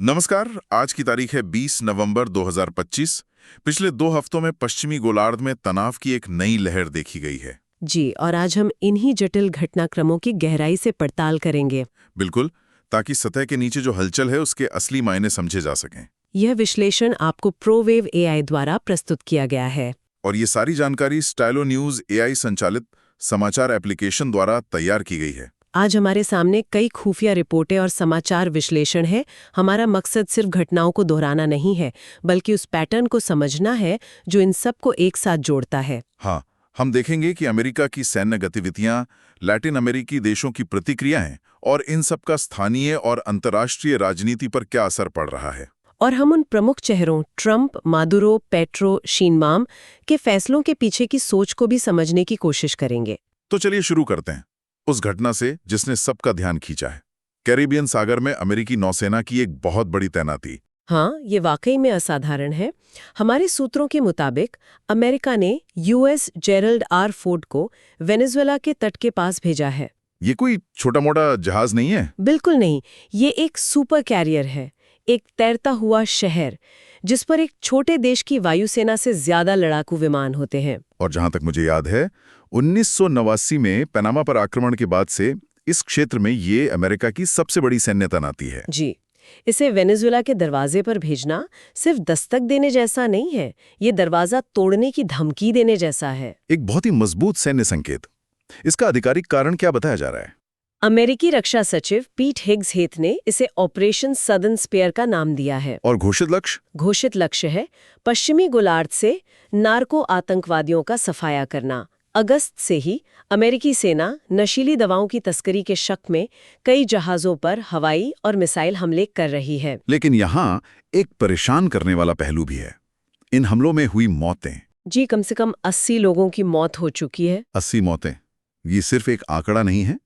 नमस्कार। आज की तारीख है 20 नवंबर 2025। पिछले 2 हफ्तों में पश्चिमी गोलार्ध में तनाव की एक नई लहर देखी गई है। जी, और आज हम इन्हीं जटिल घटनाक्रमों की गहराई से पड़ताल करेंगे। बिल्कुल, ताकि सतह के नीचे जो हलचल है उसके असली मायने समझे जा सकें। यह विश्लेषण आपको प्रोवेव एआई द्वारा प्रस्तुत किया गया है। और ये सारी जानकारी स्टाइलो न्यूज एआई संचालित समाचार एप्लीकेशन द्वारा तैयार की गई है। आज हमारे सामने कई खुफिया रिपोर्टें और समाचार विश्लेषण है। हमारा मकसद सिर्फ घटनाओं को दोहराना नहीं है, बल्कि उस पैटर्न को समझना है जो इन सबको एक साथ जोड़ता है। हाँ, हम देखेंगे कि अमेरिका की सैन्य गतिविधियां, लैटिन अमेरिकी देशों की प्रतिक्रियाएं और इन सब का स्थानीय और अंतर्राष्ट्रीय राजनीति पर क्या असर पड़ रहा है। और हम उन प्रमुख चेहरों ट्रंप, मादुरो, पेट्रो, शीनमाम के फैसलों के पीछे की सोच को भी समझने की कोशिश करेंगे। तो चलिए शुरू करते हैं उस घटना से जिसने सबका ध्यान खींचा है। कैरिबियन सागर में अमेरिकी नौसेना की एक बहुत बड़ी तैनाती। हाँ, ये वाकई में असाधारण है। हमारे सूत्रों के मुताबिक अमेरिका ने यूएस जेरल्ड आर फोर्ड को वेनेजुएला के तट के पास भेजा है। ये कोई छोटा मोटा जहाज नहीं है। बिल्कुल नहीं, ये एक सुपर कैरियर है, एक तैरता हुआ शहर जिस पर एक छोटे देश की वायुसेना से ज्यादा लड़ाकू विमान होते हैं। और जहां तक मुझे याद है, 1989 में पनामा पर आक्रमण के बाद से इस क्षेत्र में ये अमेरिका की सबसे बड़ी सैन्य तैनाती है। जी, इसे वेनेजुएला के दरवाजे पर भेजना सिर्फ दस्तक देने जैसा नहीं है, ये दरवाजा तोड़ने की धमकी देने जैसा है। एक बहुत ही मजबूत सैन्य संकेत। इसका आधिकारिक कारण क्या बताया जा रहा है? अमेरिकी रक्षा सचिव पीट हिग्स हेथ ने इसे ऑपरेशन सदर्न स्पेयर का नाम दिया है। और घोषित लक्ष्य है पश्चिमी गोलार्ध से नार्को आतंकवादियों का सफाया करना। अगस्त से ही अमेरिकी सेना नशीली दवाओं की तस्करी के शक में कई जहाजों पर हवाई और मिसाइल हमले कर रही है। लेकिन यहाँ एक परेशान करने वाला पहलू भी है। इन हमलों में हुई मौतें। जी, कम से कम 80 लोगों की मौत हो चुकी है। 80 मौतें, ये सिर्फ एक आंकड़ा नहीं है,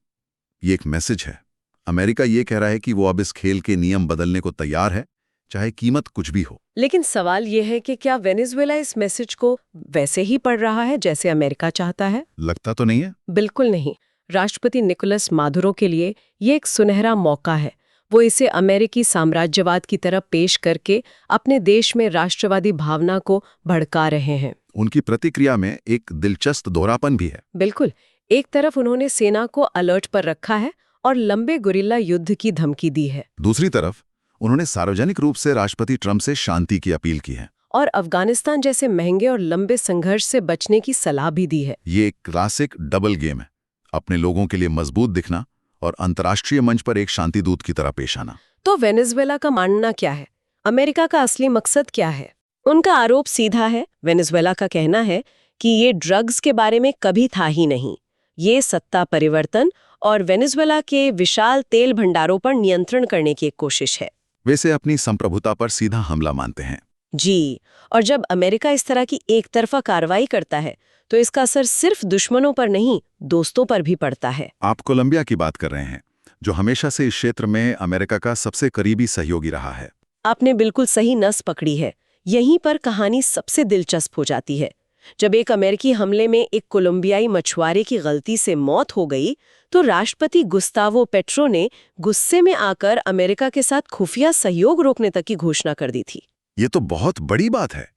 ये एक मैसेज है। अमेरिका ये कह रहा है कि वो अब इस खेल के नियम बदलने को तैयार है, चाहे कीमत कुछ भी हो। लेकिन सवाल ये है कि क्या वेनेजुएला इस मैसेज को वैसे ही पढ़ रहा है जैसे अमेरिका चाहता है? लगता तो नहीं है। बिल्कुल नहीं। राष्ट्रपति निकोलस मादुरो के लिए ये एक सुनहरा मौका है। वो इसे अमेरिकी साम्राज्यवाद की तरफ पेश करके अपने देश में राष्ट्रवादी भावना को भड़का रहे हैं। उनकी प्रतिक्रिया में एक दिलचस्प दोहरापन भी है। बिल्कुल, एक तरफ उन्होंने सेना को अलर्ट पर रखा है और लंबे गुरिल्ला युद्ध की धमकी दी है। दूसरी तरफ उन्होंने सार्वजनिक रूप से राष्ट्रपति ट्रंप से शांति की अपील की है और अफगानिस्तान जैसे महंगे और लंबे संघर्ष से बचने की सलाह भी दी है। ये एक क्लासिक डबल गेम है, अपने लोगों के लिए मजबूत दिखना और अंतर्राष्ट्रीय मंच पर एक शांति दूत की तरह पेश आना। तो वेनेजुएला का मानना क्या है? अमेरिका का असली मकसद क्या है? उनका आरोप सीधा है। वेनेजुएला का कहना है कि ये ड्रग्स के बारे में कभी था ही नहीं, ये सत्ता परिवर्तन और वेनेजुएला के विशाल तेल भंडारों पर नियंत्रण करने की एक कोशिश है। वैसे अपनी संप्रभुता पर सीधा हमला मानते हैं। जी, और जब अमेरिका इस तरह की एक तरफा कार्रवाई करता है तो इसका असर सिर्फ दुश्मनों पर नहीं, दोस्तों पर भी पड़ता है। आप कोलंबिया की बात कर रहे हैं, जो हमेशा से इस क्षेत्र में अमेरिका का सबसे करीबी सहयोगी रहा है। आपने बिल्कुल सही नस पकड़ी है। यहीं पर कहानी सबसे दिलचस्प हो जाती है। जब एक अमेरिकी हमले में एक कोलंबियाई मछुआरे की गलती से मौत हो गई तो राष्ट्रपति गुस्तावो पेट्रो ने गुस्से में आकर अमेरिका के साथ खुफिया सहयोग रोकने तक की घोषणा कर दी थी। ये तो बहुत बड़ी बात है।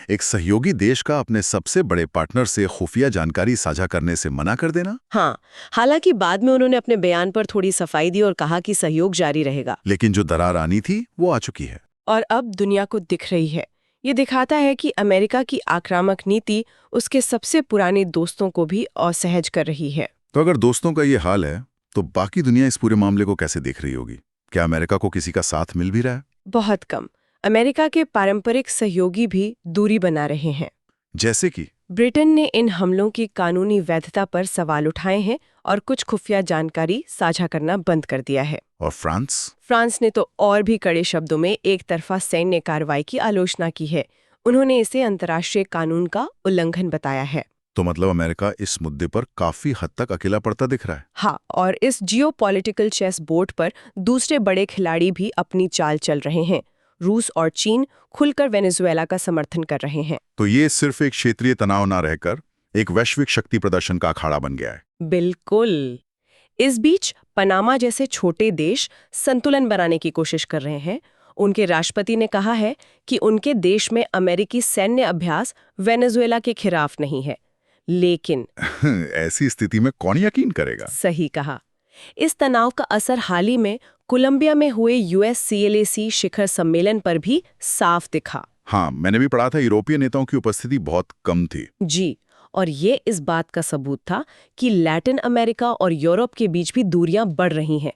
एक सहयोगी देश का अपने सबसे बड़े पार्टनर से खुफिया जानकारी साझा करने से मना कर देना। हाँ, हालांकि बाद में उन्होंने अपने बयान पर थोड़ी सफाई दी और कहा कि सहयोग जारी रहेगा। लेकिन जो दरार आनी थी वो आ चुकी है और अब दुनिया को दिख रही है। ये दिखाता है कि अमेरिका की आक्रामक नीति उसके सबसे पुराने दोस्तों को भी असहज कर रही है। तो अगर दोस्तों का ये हाल है तो बाकी दुनिया इस पूरे मामले को कैसे देख रही होगी? क्या अमेरिका को किसी का साथ मिल भी रहा है? बहुत कम। अमेरिका के पारंपरिक सहयोगी भी दूरी बना रहे हैं। जैसे कि ब्रिटेन ने इन हमलों की कानूनी वैधता पर सवाल उठाए हैं और कुछ खुफिया जानकारी साझा करना बंद कर दिया है। और फ्रांस ने तो और भी कड़े शब्दों में एक तरफा सैन्य कार्रवाई की आलोचना की है। उन्होंने इसे अंतर्राष्ट्रीय कानून का उल्लंघन बताया है। तो मतलब अमेरिका इस मुद्दे पर काफी हद तक अकेला पड़ता दिख रहा है। हाँ, और इस जियोपॉलिटिकल चेस बोर्ड पर दूसरे बड़े खिलाड़ी भी अपनी चाल चल रहे हैं। रूस और चीन खुलकर वेनेजुएला का समर्थन कर रहे हैं। तो ये सिर्फ एक क्षेत्रीय तनाव ना रहकर एक वैश्विक शक्ति प्रदर्शन का अखाड़ा बन गया है। बिल्कुल। इस बीच पनामा जैसे छोटे देश संतुलन बनाने की कोशिश कर रहे हैं। उनके राष्ट्रपति ने कहा है कि उनके देश में अमेरिकी सैन्य अभ्यास वेनेजुएला के खिलाफ नहीं है, लेकिन ऐसी स्थिति में कौन यकीन करेगा? सही कहा। इस तनाव का असर हाल ही में कोलंबिया में हुए US-CLAC शिखर सम्मेलन पर भी साफ दिखा। हाँ, मैंने भी पढ़ा था यूरोपीय नेताओं की उपस्थिति बहुत कम थी। जी, और ये इस बात का सबूत था कि लैटिन अमेरिका और यूरोप के बीच भी दूरियां बढ़ रही हैं।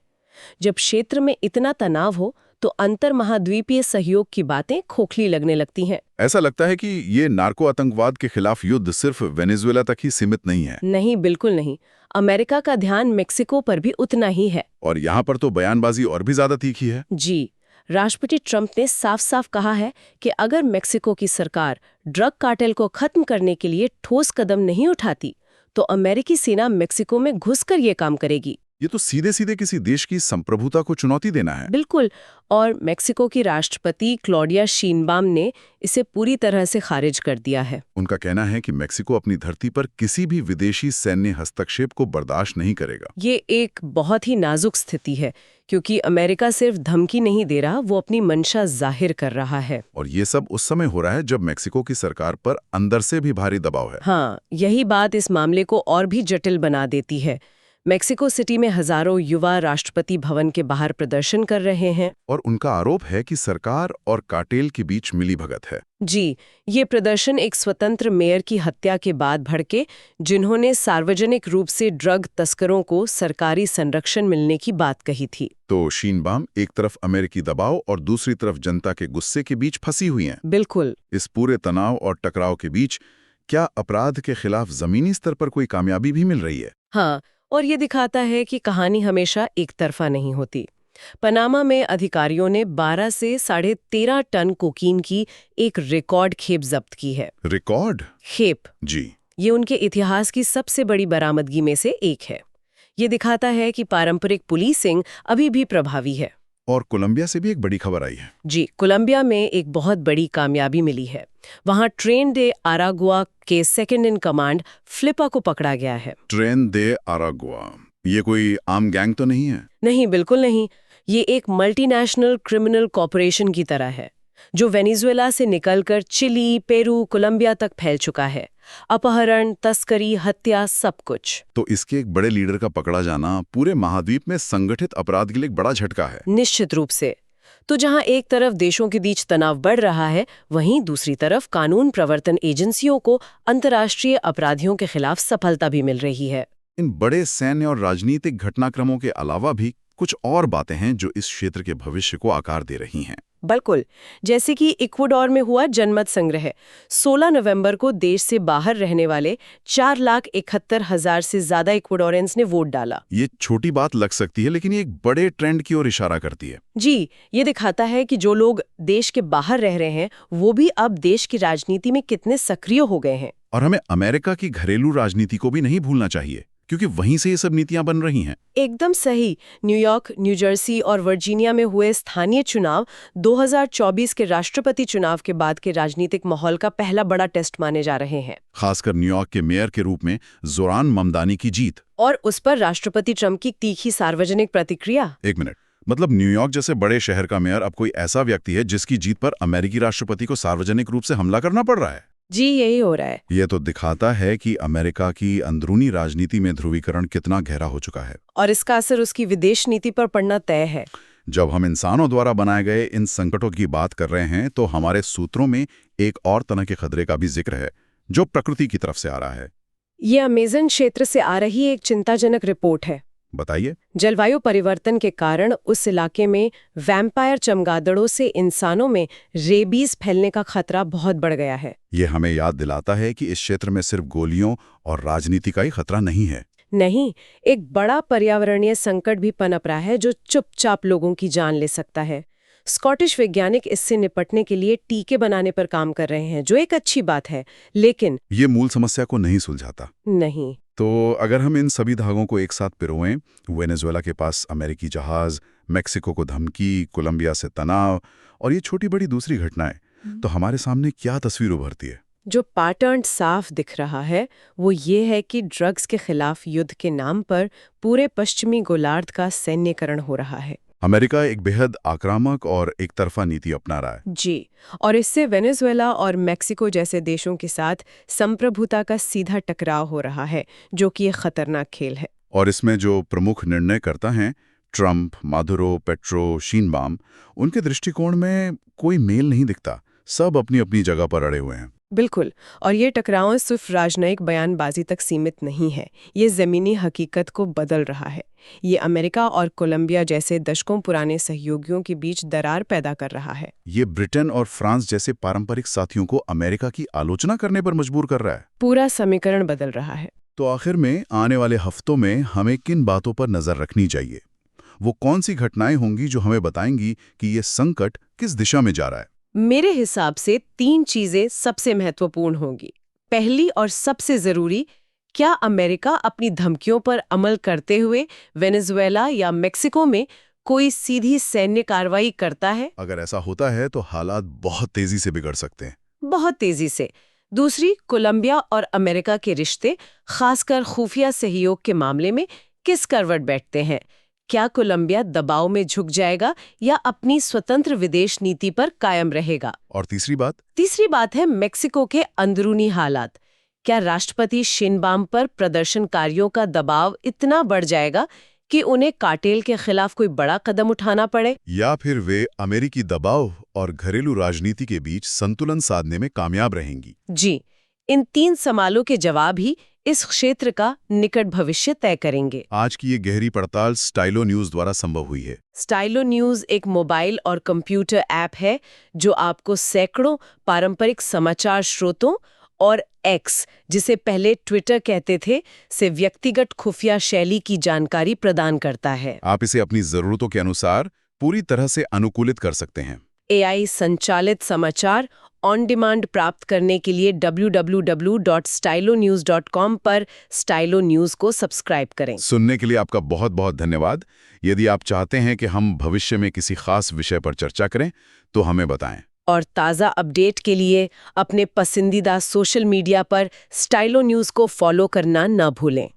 जब क्षेत्र में इतना तनाव हो तो अंतर महाद्वीपीय सहयोग की बातें खोखली लगने लगती हैं। ऐसा लगता है कि ये नार्को आतंकवाद के खिलाफ युद्ध सिर्फ वेनेजुएला तक ही सीमित नहीं है। नहीं, बिल्कुल नहीं। अमेरिका का ध्यान मेक्सिको पर भी उतना ही है। और यहाँ पर तो बयानबाजी और भी ज्यादा तीखी है। जी, राष्ट्रपति ट्रंप ने साफ साफ कहा है कि अगर मेक्सिको की सरकार ड्रग कार्टेल को खत्म करने के लिए ठोस कदम नहीं उठाती तो अमेरिकी सेना मेक्सिको में घुसकर ये काम करेगी। ये तो सीधे सीधे किसी देश की संप्रभुता को चुनौती देना है। बिल्कुल, और मेक्सिको की राष्ट्रपति क्लॉडिया शीनबाम ने इसे पूरी तरह से खारिज कर दिया है। उनका कहना है कि मेक्सिको अपनी धरती पर किसी भी विदेशी सैन्य हस्तक्षेप को बर्दाश्त नहीं करेगा। ये एक बहुत ही नाजुक स्थिति है, क्योंकि अमेरिका सिर्फ धमकी नहीं दे रहा, वो अपनी मंशा जाहिर कर रहा है। और ये सब उस समय हो रहा है जब मेक्सिको की सरकार पर अंदर से भी भारी दबाव है। हाँ, यही बात इस मामले को और भी जटिल बना देती है। मेक्सिको सिटी में हजारों युवा राष्ट्रपति भवन के बाहर प्रदर्शन कर रहे हैं और उनका आरोप है कि सरकार और कार्टेल के बीच मिलीभगत है। जी, ये प्रदर्शन एक स्वतंत्र मेयर की हत्या के बाद भड़के, जिन्होंने सार्वजनिक रूप से ड्रग तस्करों को सरकारी संरक्षण मिलने की बात कही थी। तो शीनबाम एक तरफ अमेरिकी दबाव और दूसरी तरफ जनता के गुस्से के बीच फंसी हुई हैं। बिल्कुल। इस पूरे तनाव और टकराव के बीच क्या अपराध के खिलाफ जमीनी स्तर पर कोई कामयाबी भी मिल रही है? हाँ, और ये दिखाता है कि कहानी हमेशा एक तरफा नहीं होती। पनामा में अधिकारियों ने 12 से 13.5 टन कोकीन की एक रिकॉर्ड खेप जब्त की है। रिकॉर्ड खेप? जी, ये उनके इतिहास की सबसे बड़ी बरामदगी में से एक है। ये दिखाता है कि पारंपरिक पुलिसिंग अभी भी प्रभावी है। और कोलंबिया से भी एक बड़ी खबर आई है। जी, कोलंबिया में एक बहुत बड़ी कामयाबी मिली है। वहां ट्रेन डे आरागुआ के सेकंड इन कमांड फ्लिपा को पकड़ा गया है। ट्रेन दे आरागुआ, ये कोई आम गैंग तो नहीं है? नहीं, बिल्कुल नहीं। ये एक मल्टीनेशनल क्रिमिनल कॉर्पोरेशन की तरह है, जो वेनेजुएला से निकलकर चिली, पेरू, कोलंबिया तक फैल चुका है। अपहरण, तस्करी, हत्या, सब कुछ। तो इसके एक बड़े लीडर का पकड़ा जाना पूरे महाद्वीप में संगठित अपराध के लिए एक बड़ा झटका है। निश्चित रूप से। तो जहां एक तरफ देशों के बीच तनाव बढ़ रहा है, वहीं दूसरी तरफ कानून प्रवर्तन एजेंसियों को अंतर्राष्ट्रीय अपराधियों के खिलाफ सफलता भी मिल रही है। इन बड़े सैन्य और राजनीतिक घटनाक्रमों के अलावा भी कुछ और बातें हैं जो इस क्षेत्र के भविष्य को आकार दे रही हैं। बिल्कुल, जैसे कि इक्वाडोर में हुआ जनमत संग्रह। 16 नवंबर को देश से बाहर रहने वाले 4,71,000 से ज्यादा इक्वाडोरियंस ने वोट डाला। ये छोटी बात लग सकती है, लेकिन ये एक बड़े ट्रेंड की ओर इशारा करती है। जी, ये दिखाता है कि जो लोग देश के बाहर रह रहे हैं, वो भी अब देश की राजनीति में कितने सक्रिय हो गए हैं। और हमें अमेरिका की घरेलू राजनीति को भी नहीं भूलना चाहिए, क्योंकि वहीं से ये सब नीतियां बन रही हैं। एकदम सही। न्यूयॉर्क, न्यू जर्सी और वर्जीनिया में हुए स्थानीय चुनाव 2024 के राष्ट्रपति चुनाव के बाद के राजनीतिक माहौल का पहला बड़ा टेस्ट माने जा रहे हैं। खासकर न्यूयॉर्क के मेयर के रूप में जोरान ममदानी की जीत और उस पर राष्ट्रपति ट्रंप की तीखी सार्वजनिक प्रतिक्रिया। एक मिनट, मतलब न्यूयॉर्क जैसे बड़े शहर का मेयर अब कोई ऐसा व्यक्ति है जिसकी जीत पर अमेरिकी राष्ट्रपति को सार्वजनिक रूप से हमला करना पड़ रहा है? जी, यही हो रहा है। ये तो दिखाता है कि अमेरिका की अंदरूनी राजनीति में ध्रुवीकरण कितना गहरा हो चुका है। और इसका असर उसकी विदेश नीति पर पड़ना तय है। जब हम इंसानों द्वारा बनाए गए इन संकटों की बात कर रहे हैं, तो हमारे सूत्रों में एक और तरह के खतरे का भी जिक्र है, जो प्रकृति की तरफ से आ रहा है। ये अमेज़न क्षेत्र से आ रही एक चिंताजनक रिपोर्ट है। बताइए। जलवायु परिवर्तन के कारण उस इलाके में वैम्पायर चमगादड़ों से इंसानों में रेबीज फैलने का खतरा बहुत बढ़ गया है। ये हमें याद दिलाता है कि इस क्षेत्र में सिर्फ गोलियों और राजनीति का ही खतरा नहीं है। नहीं, एक बड़ा पर्यावरणीय संकट भी पनप रहा है, जो चुपचाप लोगों की जान ले सकता है। स्कॉटिश वैज्ञानिक इससे निपटने के लिए टीके बनाने पर काम कर रहे हैं, जो एक अच्छी बात है, लेकिन ये मूल समस्या को नहीं सुलझाता। नहीं। तो अगर हम इन सभी धागों को एक साथ पिरोएं, वेनेजुएला के पास अमेरिकी जहाज, मेक्सिको को धमकी, कोलंबिया से तनाव और ये छोटी बड़ी दूसरी घटनाएं, तो हमारे सामने क्या तस्वीर उभरती है? जो पैटर्न साफ दिख रहा है वो ये है कि ड्रग्स के खिलाफ युद्ध के नाम पर पूरे पश्चिमी गोलार्ध का सैन्यकरण हो रहा है। अमेरिका एक बेहद आक्रामक और एक तरफा नीति अपना रहा है। जी, और इससे वेनेजुएला और मेक्सिको जैसे देशों के साथ संप्रभुता का सीधा टकराव हो रहा है, जो कि एक खतरनाक खेल है। और इसमें जो प्रमुख निर्णय करता हैं, ट्रंप, मादुरो, पेट्रो, शीनबाम, उनके दृष्टिकोण में कोई मेल नहीं दिखता। सब अपनी अपनी जगह पर अड़े हुए हैं। बिल्कुल, और ये टकराव सिर्फ राजनयिक बयानबाजी तक सीमित नहीं है, ये ज़मीनी हकीकत को बदल रहा है। ये अमेरिका और कोलंबिया जैसे दशकों पुराने सहयोगियों के बीच दरार पैदा कर रहा है। ये ब्रिटेन और फ्रांस जैसे पारंपरिक साथियों को अमेरिका की आलोचना करने पर मजबूर कर रहा है। पूरा समीकरण बदल रहा है। तो आखिर में आने वाले हफ्तों में हमें किन बातों पर नजर रखनी चाहिए? वो कौन सी घटनाएं होंगी जो हमें बताएंगी कि ये संकट किस दिशा में जा रहा है? मेरे हिसाब से 3 चीजें सबसे महत्वपूर्ण होंगी। पहली और सबसे जरूरी, क्या अमेरिका अपनी धमकियों पर अमल करते हुए वेनेजुएला या मेक्सिको में कोई सीधी सैन्य कार्रवाई करता है? अगर ऐसा होता है तो हालात बहुत तेजी से बिगड़ सकते हैं। बहुत तेजी से। दूसरी, कोलंबिया और अमेरिका के रिश्ते, खासकर खुफिया सहयोग के मामले में किस करवट बैठते हैं? क्या कोलंबिया दबाव में झुक जाएगा या अपनी स्वतंत्र विदेश नीति पर कायम रहेगा? और तीसरी बात है मेक्सिको के अंदरूनी हालात। क्या राष्ट्रपति शिनबाम पर प्रदर्शनकारियों का दबाव इतना बढ़ जाएगा कि उन्हें कार्टेल के खिलाफ कोई बड़ा कदम उठाना पड़े? या फिर वे अमेरिकी दबाव और घरेलू राजनीति के बीच संतुलन साधने में कामयाब रहेंगी? जी, इन 3 सवालों के जवाब ही इस क्षेत्र का निकट भविष्य तय करेंगे। आज की ये गहरी पड़ताल स्टाइलो न्यूज द्वारा संभव हुई है। स्टाइलो न्यूज एक मोबाइल और कंप्यूटर ऐप है जो आपको सैकड़ों पारंपरिक समाचार स्रोतों और एक्स, जिसे पहले ट्विटर कहते थे, से व्यक्तिगत खुफिया शैली की जानकारी प्रदान करता है। आप इसे अपनी जरूरतों के अनुसार पूरी तरह से अनुकूलित कर सकते हैं। AI संचालित समाचार ऑन डिमांड प्राप्त करने के लिए www.stylonews.com पर स्टाइलो न्यूज को सब्सक्राइब करें। सुनने के लिए आपका बहुत बहुत धन्यवाद। यदि आप चाहते हैं कि हम भविष्य में किसी खास विषय पर चर्चा करें तो हमें बताएं। और ताज़ा अपडेट के लिए अपने पसंदीदा सोशल मीडिया पर स्टाइलो न्यूज को फॉलो करना न भूलें।